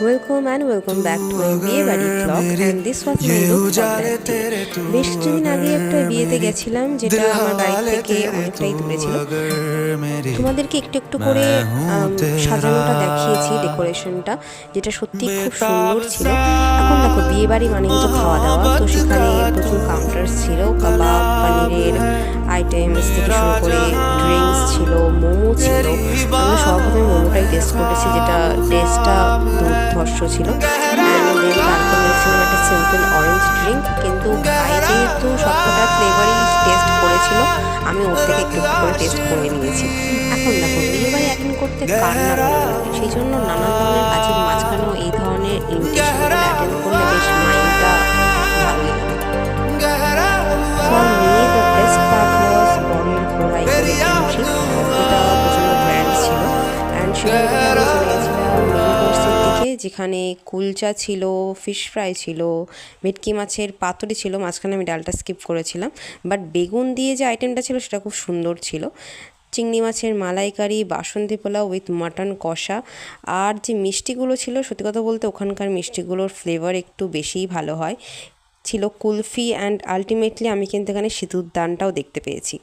Welcome and welcome back to my বিয়ে বাড়ি vlog and this was my look for that day. বেশ কিছুদিন আগে একটা বিয়েতে গেছিলাম যেটা আমার বাড়ি থেকে অনেকটাই দূরে ছিল। তোমাদেরকে একটু একটু করে সাজানোটা দেখিয়েছি, ডেকোরেশনটা, যেটা সত্যি খুব সুন্দর ছিল। এখন দেখো বিয়ে বাড়ি মানে কিন্তু খাওয়া দাওয়া, তো সেখানে প্রচুর কাউন্টার্স ছিল, কাবাব, পনিরের আইটেমস থেকে শুরু করে ড্রিঙ্কস ছিল, মোমো ছিল। আমরা সর্বপ্রথমে মোমোটাই টেস্ট করেছি, যেটা টেস্টটা দুর্ধর্ষ ছিল। অ্যান্ড দেন তারপর নিয়েছিলাম একটা সিম্পল অরেঞ্জ ড্রিঙ্ক, কিন্তু গায়ে যেহেতু সবকটা ফ্লেভারই টেস্ট করেছিল, আমি ওর থেকে একটু একটু করে টেস্ট করে নিয়েছি। এখন দেখো বিয়ে বাড়ি অ্যাটেন্ড করতে কার না ভালো লাগে, সেই জন্য নানান ধরনের কাজের মাঝখানেও এই ধরনের ইনভিটেশনগুলো অ্যাটেন্ড করলে বেশ মাইন্ডটা ভালোই লাগে। For me the best part ওয়াজ বরের ঘোড়ায় করে এন্ট্রি, যেটা প্রচণ্ড গ্র্যান্ড ছিল। অ্যান্ড সেখান থেকে আমি চলে গেছিলাম মেন কোর্সের দিকে, যেখানে কুলচা ছিল, ফিশ ফ্রাই ছিল, ভেটকি মাছের পাতুরি ছিল, মাঝখানে আমি ডালটা স্কিপ করেছিলাম, বাট বেগুন দিয়ে যে আইটেমটা ছিল সেটা খুব সুন্দর ছিল। চিংড়ি মাছের মালাইকারি, বাসন্তী পোলাও উইথ মাটন কষা, আর যে মিষ্টিগুলো ছিল, সত্যি কথা বলতে ওখানকার মিষ্টিগুলোর ফ্লেভার একটু বেশিই ভালো হয়, ছিল কুলফি, অ্যান্ড আলটিমেটলি আমি কিন্তু এখানে সিঁদুর দানটাও দেখতে পেয়েছি।